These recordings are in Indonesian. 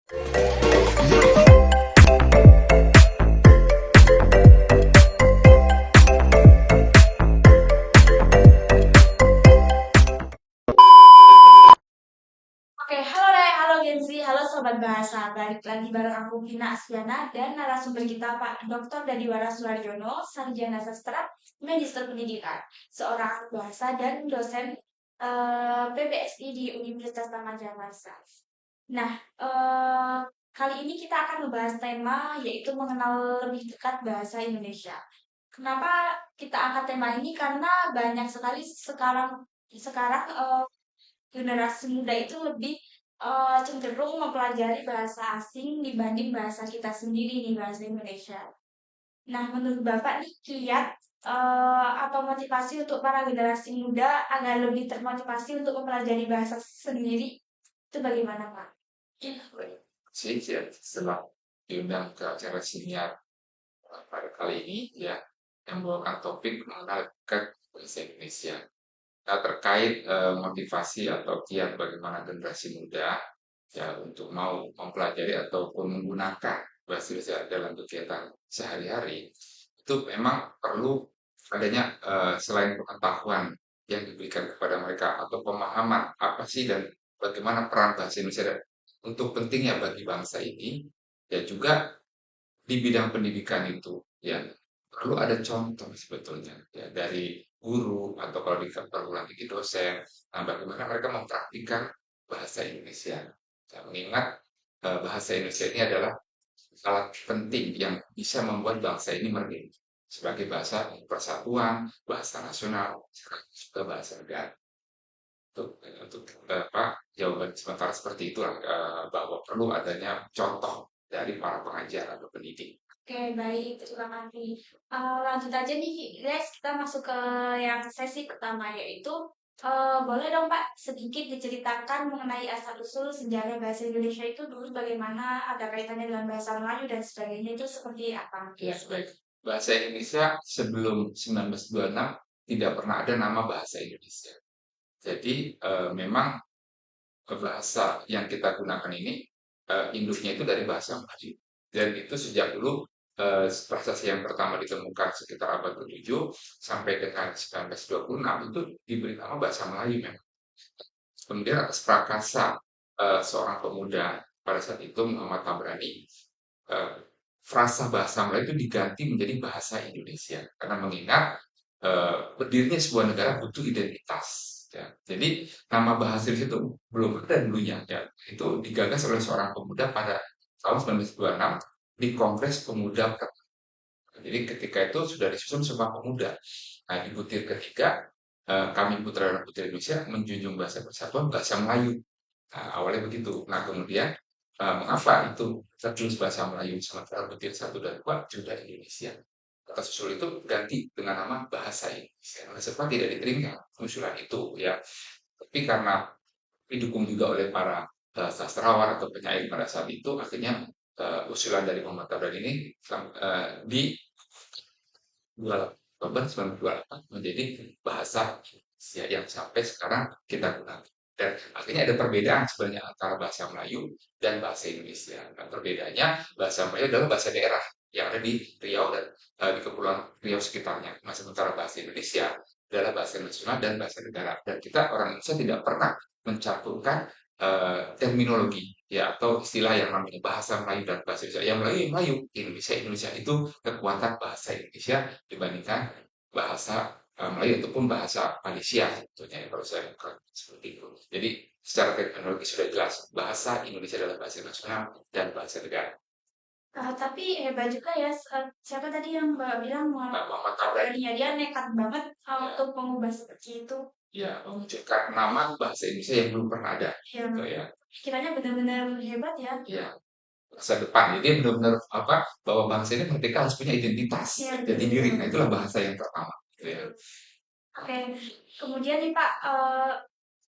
Oke, halo Ray, halo Genzi, halo Sobat Bahasa. Balik lagi bareng aku Vina Asfiana dan narasumber kita Pak Dr. Dadiwara Suharjono, Sarjana Sastra, Magister Pendidikan, seorang ahli bahasa dan dosen PBSI di Universitas Taman Jakarta. Nah, kali ini kita akan membahas tema yaitu mengenal lebih dekat bahasa Indonesia. Kenapa kita angkat tema ini? Karena banyak sekali sekarang generasi muda itu lebih cenderung mempelajari bahasa asing dibanding bahasa kita sendiri nih, bahasa Indonesia. Nah, menurut Bapak nih kiat atau motivasi untuk para generasi muda agar lebih termotivasi untuk mempelajari bahasa sendiri itu bagaimana, Pak? Ya, baik. Ya, setelah diundang ke acara siniar pada kali ini, ya, yang membawakan topik mengenal ke bahasa Indonesia. Nah, terkait motivasi atau kiat bagaimana generasi muda ya untuk mau mempelajari ataupun menggunakan bahasa Indonesia dalam kegiatan sehari-hari, itu memang perlu adanya selain pengetahuan yang diberikan kepada mereka atau pemahaman apa sih dan bagaimana peran bahasa Indonesia untuk pentingnya bagi bangsa ini, ya juga di bidang pendidikan itu ya perlu ada contoh sebetulnya ya dari guru atau kalau di perguruan tinggi dosen, nah bagaimana mereka mempraktikkan bahasa Indonesia. Ya, mengingat bahasa Indonesia ini adalah alat penting yang bisa membuat bangsa ini merdeka sebagai bahasa persatuan, bahasa nasional, juga bahasa negara. Untuk apa jawaban sementara seperti itulah bahwa perlu adanya contoh dari para pengajar atau pendidik. Oke, baik. Terima kasih. Lanjut aja nih, guys. Kita masuk ke yang sesi pertama, yaitu boleh dong, Pak, sedikit diceritakan mengenai asal-usul sejarah bahasa Indonesia itu dulu bagaimana, ada kaitannya dengan bahasa Melayu dan sebagainya, itu seperti apa? Ya, baik. Bahasa Indonesia sebelum 1926 tidak pernah ada nama bahasa Indonesia. Jadi memang bahasa yang kita gunakan ini induknya itu dari bahasa Melayu. Dan itu sejak dulu prasasti yang pertama ditemukan sekitar abad ke-7 sampai dengan 1926 itu diberi nama bahasa Melayu memang. Kemudian atas prakarsa seorang pemuda pada saat itu Muhammad Tabrani, eh, frasa bahasa Melayu itu diganti menjadi bahasa Indonesia karena mengingat berdirinya sebuah negara butuh identitas. Ya. Jadi nama bahasa Indonesia itu belum ada dulunya. Ya. Itu digagas oleh seorang pemuda pada tahun 1926 di Kongres Pemuda. Jadi ketika itu sudah disusun sebuah pemuda. Nah, di butir ketiga, kami putra dan putri Indonesia menjunjung bahasa persatuan bahasa Melayu. Nah, awalnya begitu. Nah, kemudian mengapa itu tertulis bahasa Melayu sementara butir 1 dan 2 sudah Indonesia? Kata susul itu ganti dengan nama bahasa Indonesia. Nah, sempat tidak diterima usulan itu ya. Tapi karena didukung juga oleh para sastrawan atau penyair pada saat itu, akhirnya usulan dari Muhammad Tabrani ini di 28 Oktober 1928 menjadi bahasa Indonesia yang sampai sekarang kita gunakan. Dan akhirnya ada perbedaan sebenarnya antara bahasa Melayu dan bahasa Indonesia. Dan perbedaannya bahasa Melayu adalah bahasa daerah yang ada di Riau dan di Kepulauan Riau sekitarnya. Nah, sementara bahasa Indonesia adalah bahasa nasional dan bahasa negara. Dan kita orang Indonesia tidak pernah mencampurkan terminologi ya atau istilah yang namanya bahasa Melayu dan bahasa Indonesia. Yang Melayu Melayu, Indonesia itu kekuatan bahasa Indonesia dibandingkan bahasa Melayu ataupun bahasa Malaysia tentunya ya, kalau saya bukan seperti itu. Jadi secara teknologi sudah jelas bahasa Indonesia adalah bahasa nasional dan bahasa negara. Tapi hebat juga ya, siapa tadi yang Mbak bilang Muhammad Tabrani. ya dia nekat banget untuk mengubah seperti itu. Ya, memunculkan nama bahasa Indonesia yang belum pernah ada. Ya, Gitu ya. kiranya benar-benar hebat ya. Ya, masa depan. Jadi dia benar-benar apa bahwa bangsa ini mereka harus punya identitas, Iya, jadi betul. diri. Nah, itulah bahasa yang pertama. Gitu ya. Oke, kemudian nih Pak,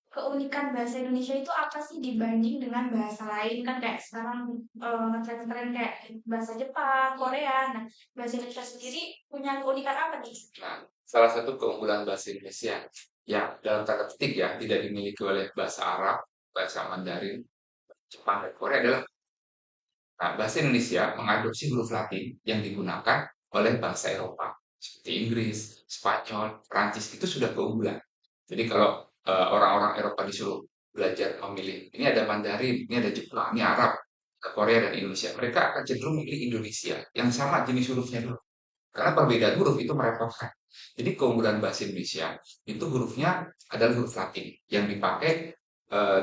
keunikan bahasa Indonesia itu apa sih dibanding dengan bahasa lain? Kan kayak sekarang ngetren-ngetren kayak bahasa Jepang, Korea. Nah, bahasa Indonesia sendiri punya keunikan apa nih? Nah, salah satu keunggulan bahasa Indonesia yang dalam tanda petik ya tidak dimiliki oleh bahasa Arab, bahasa Mandarin, Jepang dan Korea adalah Nah, bahasa Indonesia mengadopsi huruf Latin yang digunakan oleh bangsa Eropa seperti Inggris, Spanyol, Prancis itu sudah keunggulan. Jadi kalau orang-orang Eropa disuruh belajar memilih, ini ada Mandarin, ini ada Jepang, ini Arab, Korea dan Indonesia, mereka akan cenderung memilih Indonesia yang sama jenis hurufnya dulu. Karena perbedaan huruf itu merepotkan. Jadi keunggulan bahasa Indonesia itu hurufnya adalah huruf Latin yang dipakai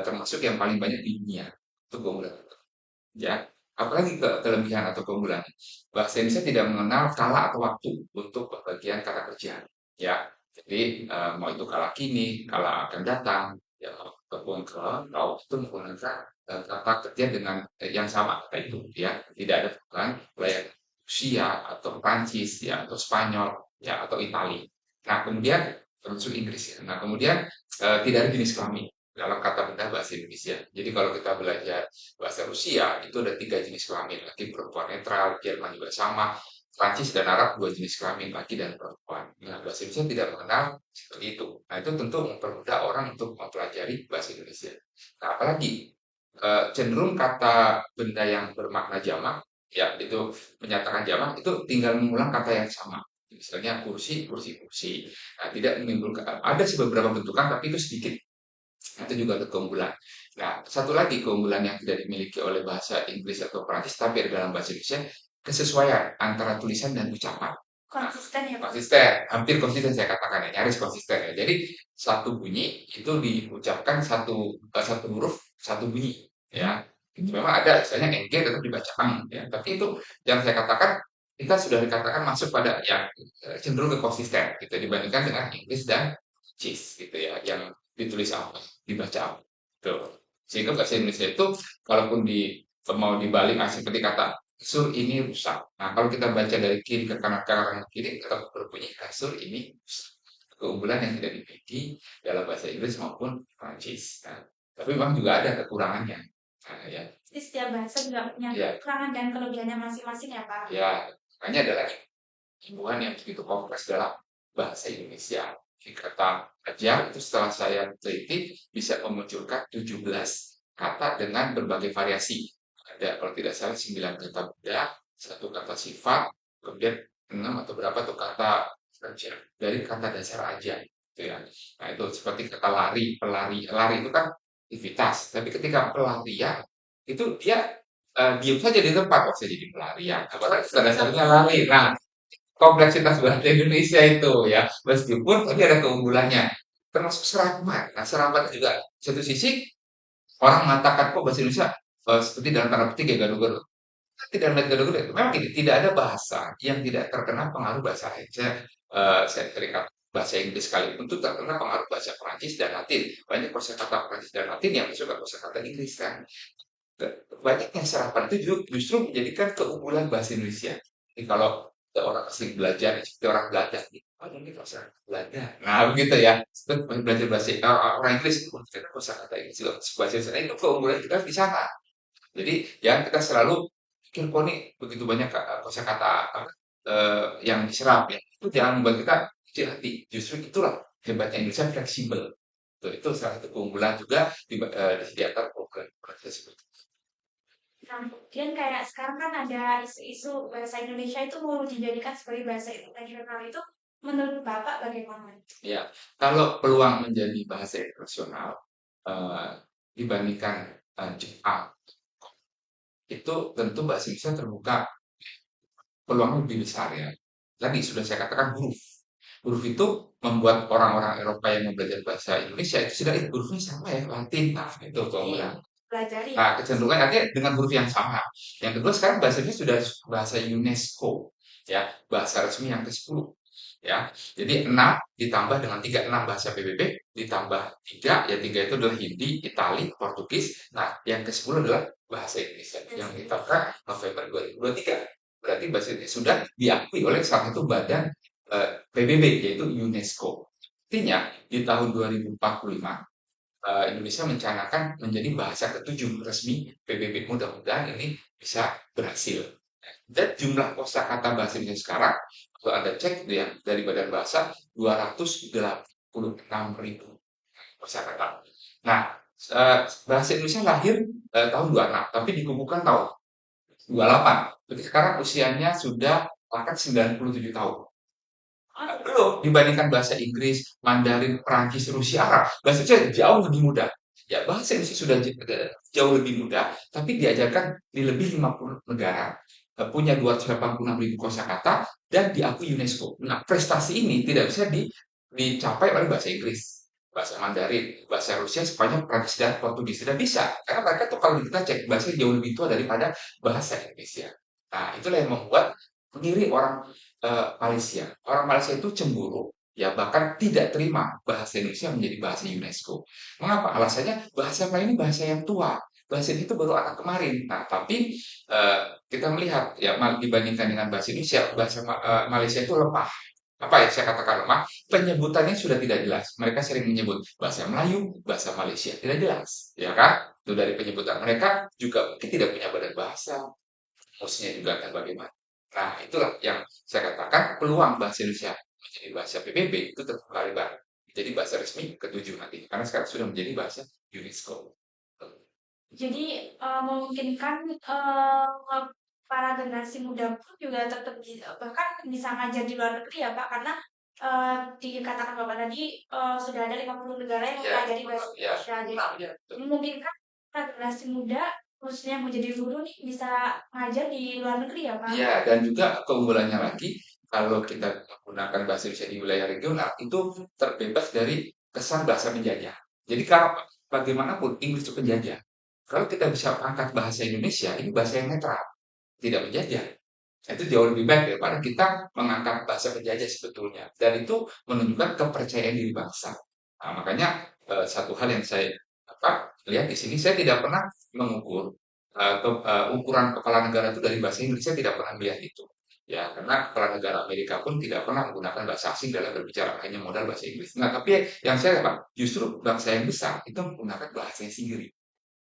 termasuk yang paling banyak di dunia. Itu keunggulan. Ya, apalagi kelebihan atau keunggulannya. Bahasa Indonesia tidak mengenal kala atau waktu untuk pembagian kata kerja. Ya, jadi mau itu kala kini, kala akan datang, ya, ataupun kalau itu menggunakan kata kerja dengan yang sama kata itu. Ya, tidak ada perubahan layak Rusia atau Prancis ya atau Spanyol ya atau Italia. Nah, kemudian termasuk Inggris ya. Nah, kemudian tidak ada jenis kelamin dalam kata benda bahasa Indonesia. Jadi kalau kita belajar bahasa Rusia itu ada 3 jenis kelamin, laki perempuan netral, Jerman juga sama, Prancis dan Arab 2 jenis kelamin, laki dan perempuan. Nah, bahasa Indonesia tidak mengenal seperti itu. Nah, itu tentu mempermudah orang untuk mempelajari bahasa Indonesia. Nah, apalagi cenderung kata benda yang bermakna jamak, ya itu menyatakan jamak itu tinggal mengulang kata yang sama. Misalnya kursi, kursi, kursi. Nah, tidak menimbulkan ada sih beberapa bentukan tapi itu sedikit. Itu juga ada keunggulan. Nah, satu lagi keunggulan yang tidak dimiliki oleh bahasa Inggris atau Perancis, tapi ada dalam bahasa Indonesia, kesesuaian antara tulisan dan ucapan. Nah, Konsisten ya Pak? konsisten, hampir konsisten saya katakan ya, nyaris konsisten ya. Jadi satu bunyi itu diucapkan satu huruf satu bunyi ya. Itu memang ada misalnya NG tetap dibaca ang ya. Tapi itu yang saya katakan kita sudah dikatakan masuk pada yang cenderung ke konsisten gitu dibandingkan dengan Inggris dan Prancis gitu ya yang ditulis apa, dibaca apa. Tuh. Sehingga bahasa Indonesia itu kalaupun mau dibalik seperti kata kasur ini rusak. Nah, kalau kita baca dari kiri ke kanan kiri tetap berbunyi kasur ini rusak. Keunggulan yang tidak dimiliki dalam bahasa Inggris maupun Prancis. Nah, tapi memang juga ada kekurangannya. Nah, ya, Jadi setiap bahasa juga punya ya, kekurangan dan kelebihannya masing-masing ya Pak? ya, makanya adalah himbuan yang begitu kompleks dalam bahasa Indonesia. Di kata aja itu setelah saya teliti bisa memunculkan 17 kata dengan berbagai variasi. Ada kalau tidak salah 9 kata benda, 1 kata sifat, kemudian 6 atau berapa tuh kata kerja dari kata dasar aja. Gitu ya. Nah itu seperti kata lari, pelari. Lari itu kan aktivitas, tapi ketika pelarian itu dia diam saja di tempat, oh saya jadi pelarian. Apalagi kata dasarnya lari. Nah, kompleksitas bahasa Indonesia itu ya, meskipun tadi ada keunggulannya, termasuk serapan. Nah, serapan juga satu sisi orang mengatakan kok bahasa Indonesia seperti dalam tanda petik ya gaduh-gaduh. Tidak melihat gaduh-gaduh. Memang gini, tidak ada bahasa yang tidak terkena pengaruh bahasa lain. Saya terikat bahasa Inggris sekalipun itu terkena pengaruh bahasa Perancis dan Latin. Banyak kosakata Perancis dan Latin yang masuk ke kosakata Inggris kan. Banyaknya serapan itu justru menjadikan keunggulan bahasa Indonesia. Jadi kalau ada orang asing belajar, seperti orang Belanda, oh ini bahasa Belanda. Nah begitu ya, terus belajar bahasa orang Inggris, oh ternyata bahasa kata Inggris juga bahasa Indonesia itu keunggulan kita di sana. Jadi jangan kita selalu pikir kok nih begitu banyak kosakata yang diserap ya. Itu jangan membuat kita kecil hati. Justru itulah hebatnya Indonesia fleksibel. Itu salah satu keunggulan juga di antara program seperti itu. Nah, kemudian kayak sekarang kan ada isu-isu bahasa Indonesia itu mau dijadikan sebagai bahasa internasional itu, menurut Bapak bagaimana? Ya, kalau peluang menjadi bahasa internasional eh, dibandingkan Jepang, itu tentu bahasa Indonesia terbuka peluang lebih besar ya. Tadi sudah saya katakan huruf. Huruf itu membuat orang-orang Eropa yang mau belajar bahasa Indonesia itu sudah hurufnya sama ya, Latin. Nah, itu keunggulan. Pelajari ya. Nah, kecenderungan artinya dengan huruf yang sama. Yang kedua sekarang bahasanya sudah bahasa UNESCO, ya, bahasa resmi yang ke-10. Ya, jadi 6 ditambah dengan 3 6 bahasa PBB ditambah 3 ya 3 itu adalah Hindi, Itali, Portugis. Nah, yang ke-10 adalah bahasa Indonesia yang diterapkan November 2023. Berarti bahasa Indonesia sudah diakui oleh salah satu badan PBB yaitu UNESCO. Artinya di tahun 2045 Indonesia mencanangkan menjadi bahasa ke-7 resmi PBB. Mudah-mudahan ini bisa berhasil. Dan jumlah kosakata bahasa Indonesia sekarang, kalau Anda cek ya, dari Badan Bahasa, 286.000 kosakata. Nah, bahasa Indonesia lahir tahun 26, tapi dikukuhkan tahun 28. Berarti sekarang usianya sudah akan 97 tahun. Belum dibandingkan bahasa Inggris, Mandarin, Perancis, Rusia, Arab. Bahasa Indonesia jauh lebih mudah. Ya, bahasa Indonesia sudah jauh lebih mudah, tapi diajarkan di lebih 50 negara, punya 286.000 kosakata, dan diakui UNESCO. Nah, prestasi ini tidak bisa dicapai oleh bahasa Inggris, bahasa Mandarin, bahasa Rusia, Spanyol, Prancis, dan Portugis. Tidak bisa, karena mereka tuh kalau kita cek, bahasa jauh lebih tua daripada bahasa Indonesia. Nah, itulah yang membuat mengiri orang Malaysia. Orang Malaysia itu cemburu, ya bahkan tidak terima bahasa Indonesia menjadi bahasa UNESCO. Mengapa? Alasannya bahasa Melayu ini bahasa yang tua. Bahasa ini itu baru anak kemarin. Nah, tapi kita melihat ya dibandingkan dengan bahasa Indonesia, bahasa Malaysia itu lemah. Apa ya saya katakan lemah? Penyebutannya sudah tidak jelas. Mereka sering menyebut bahasa Melayu, bahasa Malaysia tidak jelas, ya kan? Itu dari penyebutan mereka juga mungkin tidak punya badan bahasa, rumusnya juga akan bagaimana. Nah, itulah yang saya katakan peluang bahasa Indonesia menjadi bahasa PBB itu terbuka lebar. Jadi bahasa resmi ketujuh nanti, karena sekarang sudah menjadi bahasa UNESCO. Jadi memungkinkan para generasi muda pun juga tetap bahkan bisa ngajar di luar negeri ya Pak, karena dikatakan Bapak tadi sudah ada 50 negara yang Ya, mempelajari bahasa ya, Indonesia. Jadi ya, betul. memungkinkan para generasi muda khususnya yang menjadi guru nih bisa ngajar di luar negeri ya Pak. Iya, dan juga keunggulannya lagi, kalau kita menggunakan bahasa Indonesia di wilayah regional, itu terbebas dari kesan bahasa penjajah. Jadi kalau bagaimanapun Inggris itu penjajah. Kalau kita bisa angkat bahasa Indonesia, ini bahasa yang netral, tidak menjajah. Nah, itu jauh lebih baik daripada kita mengangkat bahasa penjajah sebetulnya. Dan itu menunjukkan kepercayaan diri bangsa. Nah, makanya satu hal yang saya lihat di sini, saya tidak pernah mengukur ukuran kepala negara itu dari bahasa Inggris. Saya tidak pernah melihat itu. Ya, karena kepala negara Amerika pun tidak pernah menggunakan bahasa asing dalam berbicara, hanya modal bahasa Inggris. Nah, tapi yang saya lihat, justru bangsa yang besar itu menggunakan bahasa sendiri.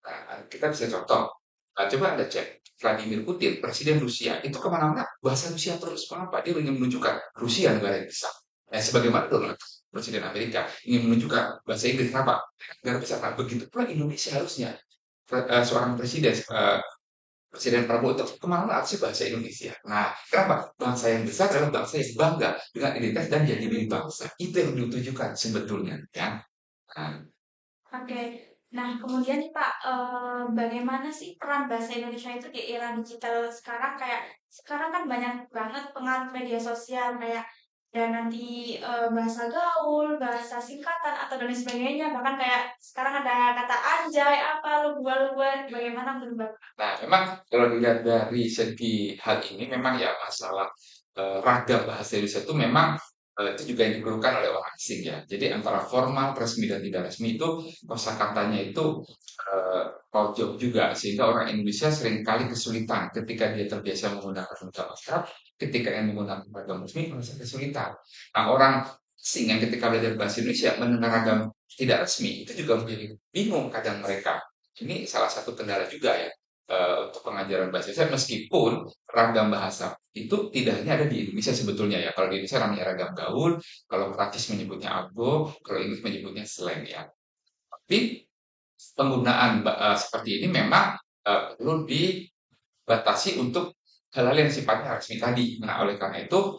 Nah, kita bisa contoh. Nah, coba Anda cek. Vladimir Putin, Presiden Rusia, itu kemana-mana bahasa Rusia terus. Mengapa? Dia ingin menunjukkan Rusia negara yang besar. Nah, sebagaimana Donald Trump, Presiden Amerika, ingin menunjukkan bahasa Inggris. Kenapa? Negara besar. Nah, begitu pula Indonesia harusnya. Seorang presiden, Presiden Prabowo itu kemana-mana harusnya bahasa Indonesia. Nah, kenapa? Bangsa yang besar adalah bangsa yang bangga dengan identitas dan jati diri bangsa. Itu yang ditujukan sebetulnya. Ya. Nah, Oke. Nah, kemudian nih Pak, bagaimana sih peran bahasa Indonesia itu di era digital sekarang? Kayak sekarang kan banyak banget pengaruh media sosial kayak dan nanti bahasa gaul, bahasa singkatan atau dan lain sebagainya. Bahkan kayak sekarang ada kata anjay, apa lu gua, bagaimana menurut Bapak? Nah, memang kalau dilihat dari segi hal ini, memang ya masalah ragam bahasa Indonesia itu memang itu juga yang dikeluhkan oleh orang asing ya. Jadi antara formal, resmi dan tidak resmi itu kosakatanya itu pojok juga, sehingga orang Indonesia seringkali kesulitan ketika dia terbiasa menggunakan ragam Arab, ketika yang menggunakan ragam resmi merasa kesulitan. Nah, orang asing yang ketika belajar bahasa Indonesia mendengar ragam tidak resmi itu juga menjadi bingung kadang mereka. Ini salah satu kendala juga ya untuk pengajaran bahasa Indonesia meskipun ragam bahasa itu tidak hanya ada di Indonesia sebetulnya ya. Kalau di Indonesia namanya ragam gaul, kalau Prancis menyebutnya argot, kalau Inggris menyebutnya slang ya. Tapi penggunaan seperti ini memang perlu dibatasi untuk hal-hal yang sifatnya resmi tadi. Nah, oleh karena itu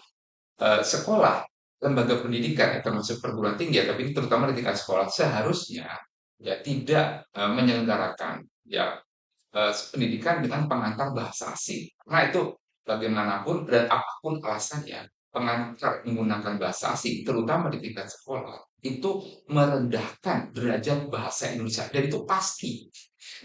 sekolah, lembaga pendidikan ya, termasuk perguruan tinggi ya, tapi ini terutama di tingkat sekolah seharusnya ya tidak menyelenggarakan ya pendidikan dengan pengantar bahasa asing. Karena itu bagaimanapun dan apapun alasannya, pengantar menggunakan bahasa asing, terutama di tingkat sekolah, itu merendahkan derajat bahasa Indonesia. Dan itu pasti.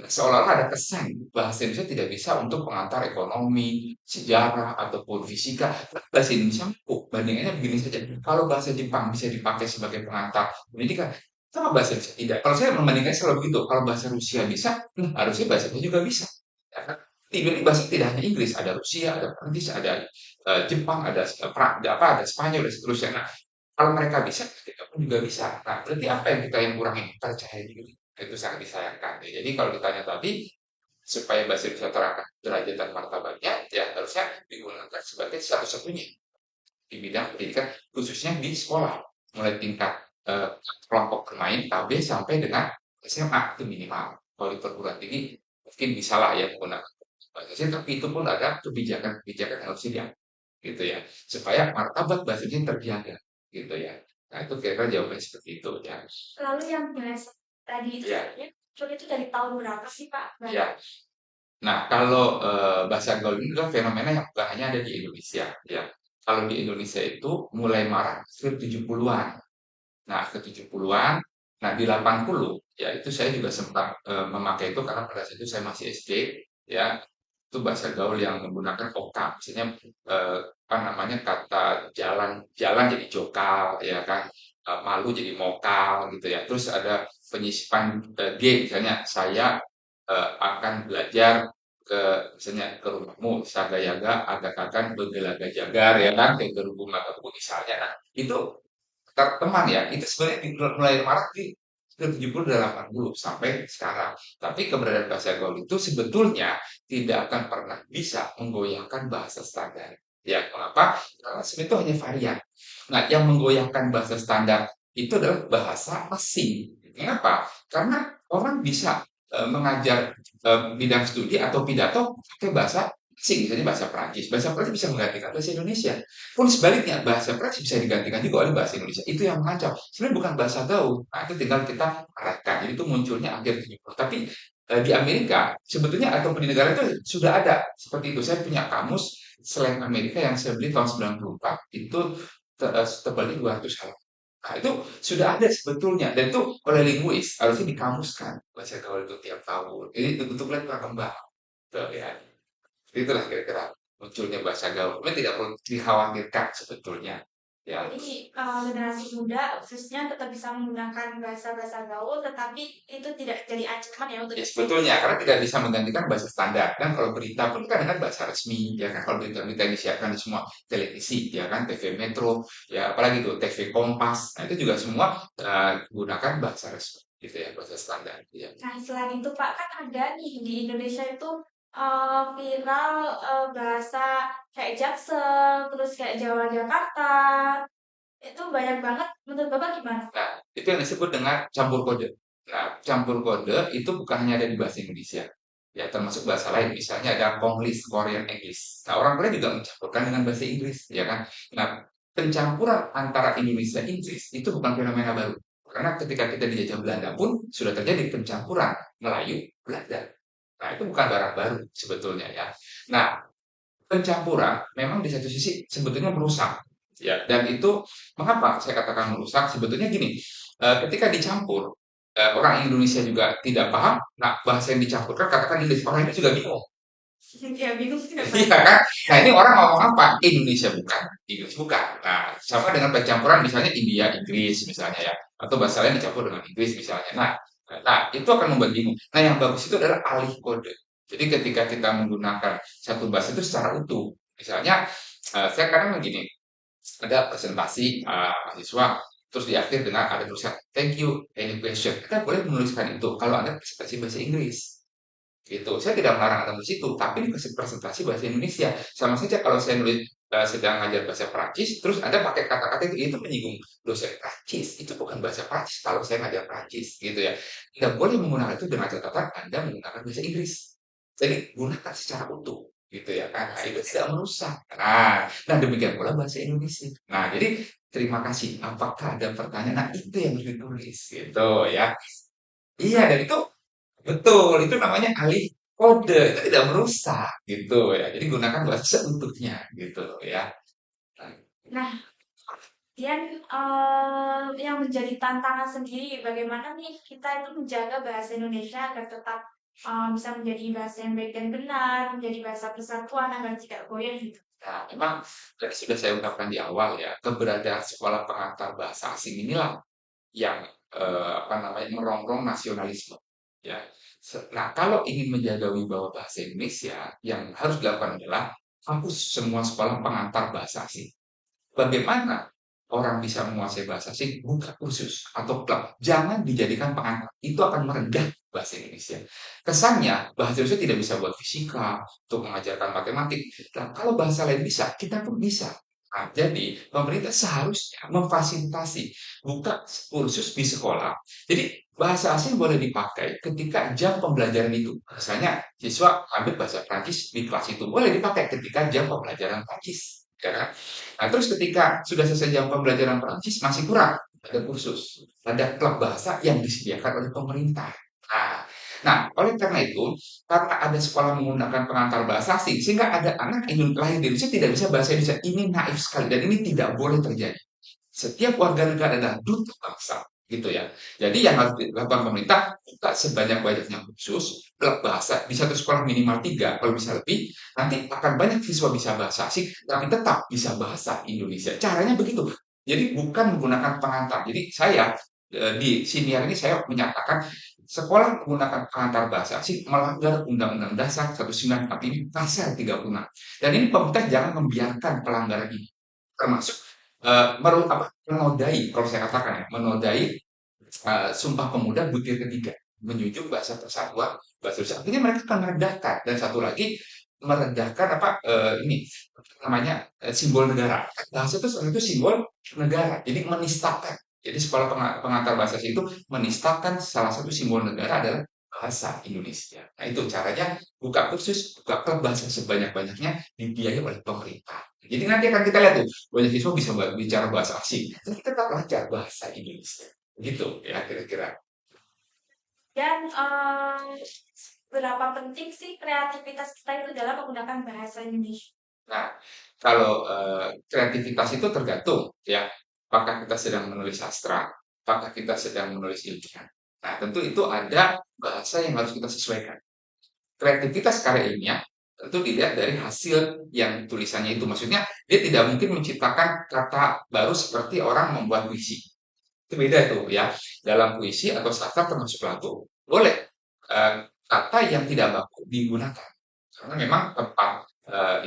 Nah, seolah-olah ada kesan bahasa Indonesia tidak bisa untuk pengantar ekonomi, sejarah, ataupun fisika. Bahasa Indonesia mampu. Bandingannya begini saja. Kalau bahasa Jepang bisa dipakai sebagai pengantar pendidikan, sama bahasa Indonesia tidak. Kalau saya membandingkan selalu begitu. Kalau bahasa Rusia bisa, harusnya bahasa Indonesia juga bisa. Ya kan? Di bahasa tidak hanya Inggris, ada Rusia, ada Prancis, ada Jepang, ada ada Spanyol dan seterusnya. Nah, kalau mereka bisa, kita pun juga bisa. Nah, berarti apa yang kita yang kurang ini? Percaya diri. Itu sangat disayangkan. Ya, jadi kalau ditanya tadi, supaya bahasa Indonesia terangkat derajat dan martabatnya, ya harusnya digunakan sebagai satu-satunya di bidang pendidikan, khususnya di sekolah, mulai tingkat kelompok bermain KB sampai dengan SMA itu minimal. Kalau di perguruan tinggi mungkin bisa lah ya menggunakan bahasa asing, tapi itu pun ada kebijakan-kebijakan yang harus diambil gitu ya, supaya martabat bahasa Indonesia terjaga gitu ya. Nah, itu kira-kira jawabannya seperti itu ya. Lalu yang bahasa tadi itu Ya, sebenarnya muncul itu dari tahun berapa sih Pak? ya. Nah, kalau bahasa gaul ini adalah fenomena yang bukan hanya ada di Indonesia ya. Kalau di Indonesia itu mulai marak sekitar 70-an. Nah, ke 70-an, nah di 80 ya itu saya juga sempat memakai itu karena pada saat itu saya masih SD ya. Itu bahasa gaul yang menggunakan okam, misalnya apa namanya, kata jalan jalan jadi jokal ya kan, malu jadi mokal gitu ya. Terus ada penyisipan G, misalnya saya akan belajar ke, misalnya ke rumahmu sagayaga agak akan begelaga jagar ya kan, ke gerubung mataku misalnya. Nah, itu teman ya, itu sebenarnya mulai marak di ke 70 dan 80 sampai sekarang. Tapi keberadaan bahasa gaul itu sebetulnya tidak akan pernah bisa menggoyahkan bahasa standar. Ya, mengapa? Karena sebenarnya itu hanya varian. Nah, yang menggoyahkan bahasa standar itu adalah bahasa asing. Kenapa? Karena orang bisa mengajar bidang studi atau pidato pakai bahasa asing, misalnya bahasa Prancis. Bahasa Prancis bisa menggantikan bahasa Indonesia. Pun sebaliknya, bahasa Prancis bisa digantikan juga oleh bahasa Indonesia. Itu yang mengacau. Sebenarnya bukan bahasa gaul. Nah, itu tinggal kita arahkan. Jadi itu munculnya akhir 70. Tapi di Amerika, sebetulnya ataupun di negara itu sudah ada. Seperti itu. Saya punya kamus slang Amerika yang saya beli tahun 94. Itu tebalnya 200 halaman. Nah, itu sudah ada sebetulnya. Dan itu oleh linguis. Harusnya dikamuskan. Bahasa gaul itu tiap tahun. Ini untuk lihat berkembang. Tuh, ya. Itulah kira-kira munculnya bahasa gaul. Memang tidak perlu dikhawatirkan sebetulnya. Ya, Jadi generasi muda khususnya tetap bisa menggunakan bahasa-bahasa gaul, tetapi itu tidak jadi ancaman ya untuk ya kita. sebetulnya karena tidak bisa menggantikan bahasa standar. Dan kalau berita pun kan dengan bahasa resmi, ya kan, kalau berita-berita yang disiarkan di semua televisi, ya kan, TV Metro, ya apalagi tuh TV Kompas. Nah, itu juga semua gunakan bahasa resmi gitu ya, bahasa standar. Ya. Nah, selain itu Pak, kan ada nih di Indonesia itu viral bahasa kayak Jaksel, terus kayak Jawa Jakarta, itu banyak banget. Menurut Bapak gimana? Nah, itu yang disebut dengan campur kode. Nah, campur kode itu bukan hanya ada di bahasa Indonesia. Ya, termasuk bahasa lain. Misalnya ada Konglish, Korean English. Nah, orang Korea juga mencampurkan dengan bahasa Inggris, ya kan? Nah, pencampuran antara Indonesia dan Inggris itu bukan fenomena baru. Karena ketika kita dijajah Belanda pun sudah terjadi pencampuran Melayu, Belanda. Nah, itu bukan barang baru sebetulnya ya. Nah, pencampuran memang di satu sisi sebetulnya merusak. Ya, dan itu mengapa saya katakan merusak? Sebetulnya gini, ketika dicampur, orang Indonesia juga tidak paham. Nah, bahasa yang dicampurkan katakan Inggris, orang itu juga bingung. Ya bingung juga Pak. Iya kan? Nah, ini orang ngomong apa? Indonesia bukan, Inggris bukan. Nah, sama dengan pencampuran misalnya India Inggris misalnya ya, atau bahasa lain dicampur dengan Inggris misalnya. Nah, itu akan membuat bingung. Nah, yang bagus itu adalah alih kode. Jadi ketika kita menggunakan satu bahasa itu secara utuh, misalnya saya kadang begini, ada presentasi mahasiswa, terus di akhir dengan ada tulisan thank you any question. Kita boleh menuliskan itu kalau ada presentasi bahasa Inggris. Gitu. Saya tidak melarang Anda nulis itu, tapi ini presentasi bahasa Indonesia. Sama saja kalau saya nulis sedang ngajar bahasa Prancis, terus Anda pakai kata-kata itu menyinggung dosen Prancis. Itu bukan bahasa Prancis kalau saya ngajar Prancis, gitu ya. Anda boleh menggunakan itu dengan catatan Anda menggunakan bahasa Inggris. Jadi gunakan secara utuh, gitu ya kan. Nah, itu tidak merusak. Nah demikian pula bahasa Indonesia. Nah, jadi terima kasih. Apakah ada pertanyaan? Nah, itu yang harus ditulis, gitu ya. Iya, dan itu betul, itu namanya alih kode, itu tidak merusak gitu ya. Jadi gunakan bahasa seutuhnya gitu ya. Nah, Nah, kemudian yang menjadi tantangan sendiri bagaimana nih kita itu menjaga bahasa Indonesia agar tetap bisa menjadi bahasa yang baik dan benar, menjadi bahasa persatuan agar tidak goyah gitu. memang tadi sudah saya ungkapkan di awal ya, keberadaan sekolah pengantar bahasa asing inilah yang apa namanya merongrong nasionalisme ya. Nah, kalau ingin menjaga wibawa bahasa Indonesia, yang harus dilakukan adalah hapus semua sekolah pengantar bahasa asing. Bagaimana orang bisa menguasai bahasa asing? Buka kursus atau klub. Jangan dijadikan pengantar. Itu akan merendah bahasa Indonesia. Kesannya bahasa Indonesia tidak bisa buat fisika, untuk mengajarkan matematik. Nah, kalau bahasa lain bisa, kita pun bisa. Nah, jadi pemerintah seharusnya memfasilitasi buka kursus di sekolah. Jadi bahasa asing boleh dipakai ketika jam pembelajaran itu. Misalnya siswa ambil bahasa Prancis di kelas itu boleh dipakai ketika jam pembelajaran Prancis. Ya kan? Nah, terus ketika sudah selesai jam pembelajaran Prancis masih kurang ada kursus, ada klub bahasa yang disediakan oleh pemerintah. Nah, oleh karena itu, karena ada sekolah menggunakan pengantar bahasa asing, sehingga ada anak lahir di Indonesia tidak bisa bahasa Indonesia. Ini naif sekali dan ini tidak boleh terjadi. Setiap warga negara adalah duta bangsa, gitu ya. Jadi yang harus dilakukan pemerintah, buka sebanyak-banyaknya khusus klub bahasa di satu sekolah minimal 3, kalau bisa lebih, nanti akan banyak siswa bisa bahasa asing, tapi tetap bisa bahasa Indonesia. Caranya begitu. Jadi bukan menggunakan pengantar. Jadi saya di siniar ini saya menyatakan sekolah menggunakan pengantar bahasa asing melanggar Undang-Undang Dasar 1945 pasal 36. Dan ini pemerintah jangan membiarkan pelanggaran ini. Termasuk menodai, kalau saya katakan ya, menodai Sumpah Pemuda butir ketiga, menjunjung bahasa persatuan, bahasa Indonesia. Akhirnya mereka akan merendahkan. Dan satu lagi merendahkan ini namanya simbol negara. Bahasa itu simbol negara. Jadi menistakan. Jadi sekolah pengantar bahasa itu menistakan salah satu simbol negara adalah bahasa Indonesia. Nah itu caranya buka kursus, buka klub bahasa sebanyak-banyaknya dibiayai oleh pemerintah. Jadi nanti akan kita lihat tuh, banyak siswa bisa bicara bahasa asing, tapi tetap belajar bahasa Indonesia. Gitu ya kira-kira. Dan berapa penting sih kreativitas kita itu dalam menggunakan bahasa Indonesia? Nah, kalau kreativitas itu tergantung ya, apakah kita sedang menulis sastra, apakah kita sedang menulis ilmiah. Nah, tentu itu ada bahasa yang harus kita sesuaikan. Kreativitas karya ilmiah tentu dilihat dari hasil yang tulisannya itu. Maksudnya dia tidak mungkin menciptakan kata baru seperti orang membuat puisi. Itu beda tuh ya. Dalam puisi atau sastra termasuk lagu, boleh kata yang tidak baku digunakan. Karena memang tempat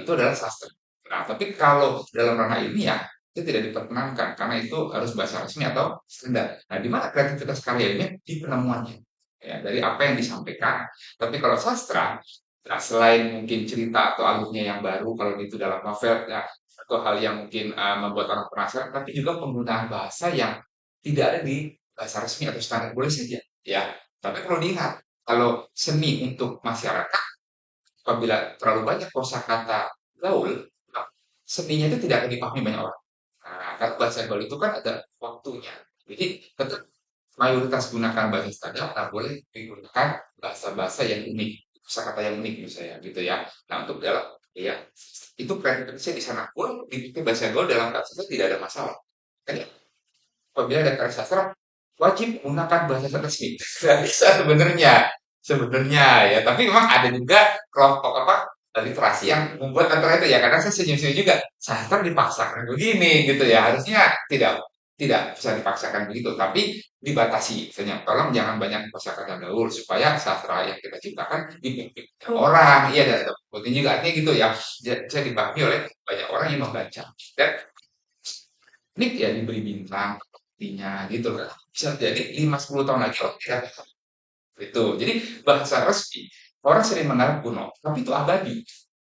itu adalah sastra. Nah, tapi kalau dalam ranah ilmiah itu tidak diperkenankan karena itu harus bahasa resmi atau standar. Nah, di mana kreativitas karya ilmiah di penemuannya, ya, dari apa yang disampaikan. Tapi kalau sastra, nah, selain mungkin cerita atau alurnya yang baru, kalau itu dalam novel, ya, atau hal yang mungkin membuat orang penasaran, tapi juga penggunaan bahasa yang tidak ada di bahasa resmi atau standar boleh saja, ya. Tapi kalau diingat, kalau seni untuk masyarakat apabila terlalu banyak kosakata gaul, seninya itu tidak akan dipahami banyak orang. Nah, karena bahasa gaul itu kan ada waktunya. Jadi tetap mayoritas gunakan bahasa standar, nah boleh digunakan bahasa-bahasa yang unik, kosakata yang unik misalnya gitu ya. Nah untuk dalam ya itu kreativitasnya di sana pun dipakai bahasa gaul dalam bahasa tidak ada masalah. Kan ya, apabila ada karya sastra wajib menggunakan bahasa resmi. Nggak bisa sebenarnya, sebenarnya ya. Tapi memang ada juga kelompok literasi yang membuat antara itu ya. Kadang saya senyum-senyum juga. Sastra dipaksakan begini gitu ya. Harusnya tidak tidak bisa dipaksakan begitu, tapi dibatasi. Misalnya, tolong jangan banyak kosakata gaul supaya sastra yang kita ciptakan dipimpin orang. Iya, dan penting juga artinya gitu ya. Saya dipahami oleh banyak orang yang membaca. Dan ini ya diberi bintang artinya gitu kan. Bisa jadi 5-10 tahun lagi oh tidak itu. Jadi bahasa resmi orang sering menganggap kuno, tapi itu abadi.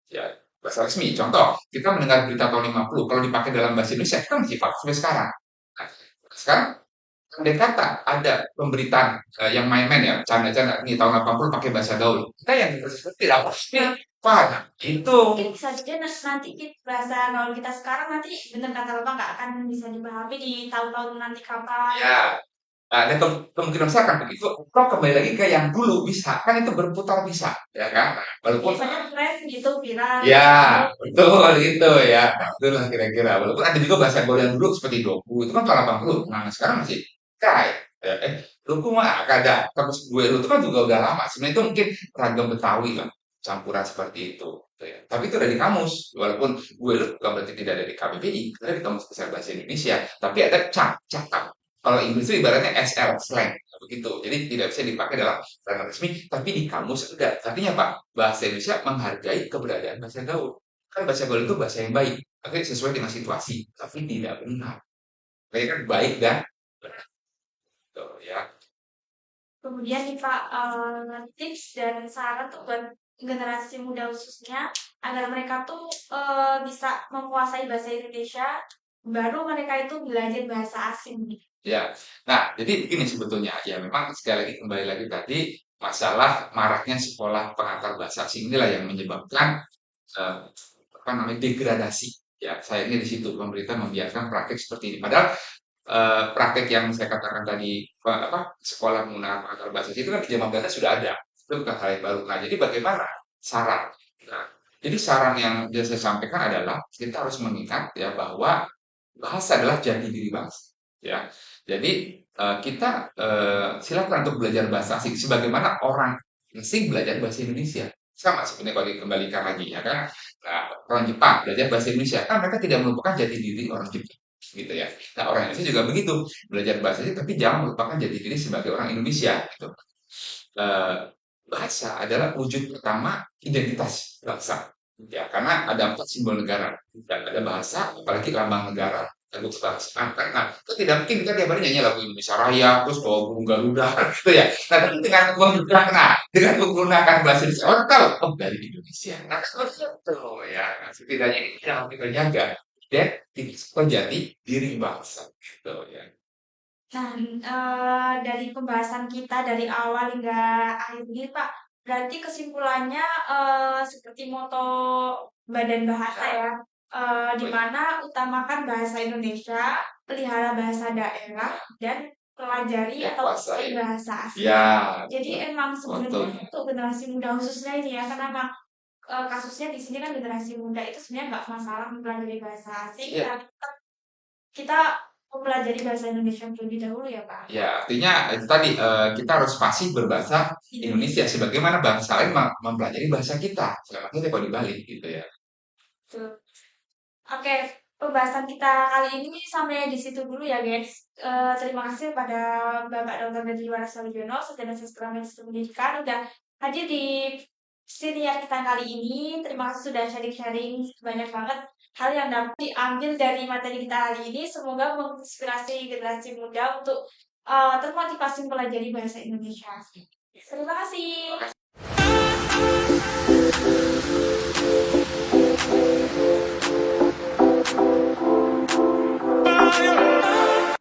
Ya, bahasa resmi. Contoh, kita mendengar berita tahun 50, kalau dipakai dalam bahasa Indonesia kita masih pakai sampai sekarang. Nah, sekarang andai kata ada pemberitaan yang main-main ya, canda-canda nih tahun 80 pakai bahasa gaul. Kita yang kita sebut tidak pasti paham. Itu. Mungkin bisa saja nanti bahasa gaul kita sekarang nanti benar kata Bapak nggak akan bisa dipahami di tahun-tahun nanti kapan. Ya, nah, ada kemungkinan besar kan begitu. Kalau kembali lagi ke yang dulu bisa, kan itu berputar bisa, ya kan? Nah, walaupun Biasanya tren gitu viral. ya betul itu ya, nah, itulah kira-kira. Walaupun ada juga bahasa gaul yang dulu seperti doku itu kan tahun 80. Nah, sekarang masih kai. Ya, doku mah gak ada. Terus gue itu kan juga udah lama. Sebenarnya itu mungkin ragam Betawi lah, campuran seperti itu. Gitu ya. Tapi itu ada di kamus. Walaupun gue itu bukan berarti tidak ada di KBBI, ada di Kamus Besar Bahasa Indonesia. Tapi ada cakap. Kalau Inggris itu ibaratnya SL, slang, begitu. Jadi tidak bisa dipakai dalam ranah resmi, tapi di kamus ada. Artinya apa? Bahasa Indonesia menghargai keberadaan bahasa gaul. Kan bahasa gaul itu bahasa yang baik, tapi sesuai dengan situasi, tapi tidak benar. Kayak kan baik dan benar. Tuh, ya. Kemudian nih Pak, tips dan saran untuk buat generasi muda khususnya agar mereka tuh bisa menguasai bahasa Indonesia, baru mereka itu belajar bahasa asing. Ya, nah jadi begini sebetulnya ya memang sekali lagi kembali lagi tadi masalah maraknya sekolah pengantar bahasa asing inilah yang menyebabkan eh, apa namanya degradasi. Ya, sayangnya di situ pemerintah membiarkan praktek seperti ini. Padahal praktek yang saya katakan tadi apa sekolah menggunakan pengantar bahasa asing itu kan di zaman Belanda sudah ada. Itu bukan hal yang baru. Nah, jadi bagaimana saran? Nah, jadi saran yang biasa saya sampaikan adalah kita harus mengingat ya bahwa bahasa adalah jati diri bangsa. Ya, jadi kita silakan untuk belajar bahasa asing sebagaimana orang asing belajar bahasa Indonesia. Sama sebenarnya kalau dikembalikan lagi ya kan. Nah, orang Jepang belajar bahasa Indonesia kan mereka tidak melupakan jati diri orang Jepang gitu ya. Nah, orang Indonesia juga begitu belajar bahasa asing tapi jangan melupakan jati diri sebagai orang Indonesia gitu. Eh, bahasa adalah wujud pertama identitas bangsa. Ya, karena ada 4 simbol negara. Dan ada bahasa, apalagi lambang negara. Lagu kebangsaan. Nah, itu tidak mungkin kita tiap hari nyanyi lagu Indonesia Raya, terus bawa burung Garuda, gitu ya. Nah, tapi dengan menggunakan bahasa Indonesia, orang tahu, oh dari Indonesia. Nah, seperti itu ya. Nah, setidaknya ini yang harus kita jaga. Dan menjadi diri bangsa. Gitu ya. Nah, dari pembahasan kita dari awal hingga akhir ini, Pak, berarti kesimpulannya seperti moto Badan Bahasa ya, di mana utamakan bahasa Indonesia, pelihara bahasa daerah, dan pelajari Ya, atau kuasa kuasai ya. bahasa asing. Ya, Jadi betul. emang sebenarnya Motonya. untuk generasi muda khususnya ini ya, karena emang kasusnya di sini kan generasi muda itu sebenarnya nggak masalah mempelajari bahasa asing, Iya. tapi tetap kita mempelajari bahasa Indonesia terlebih dahulu ya, Pak. Ya, artinya itu tadi kita harus fasih berbahasa Indonesia sebagaimana bangsa lain mempelajari bahasa kita. Selama kita kalau dibalik gitu ya. Betul. Oke, pembahasan kita kali ini sampai di situ dulu ya, guys. Terima kasih pada Bapak Dr. Deddy Waras Sarjono, Sarjana Sastra Medis Pendidikan, udah hadir di siniar kita kali ini. Terima kasih sudah sharing-sharing banyak banget hal yang dapat diambil dari materi kita hari ini. Semoga menginspirasi generasi muda untuk termotivasi mempelajari bahasa Indonesia. Terima kasih.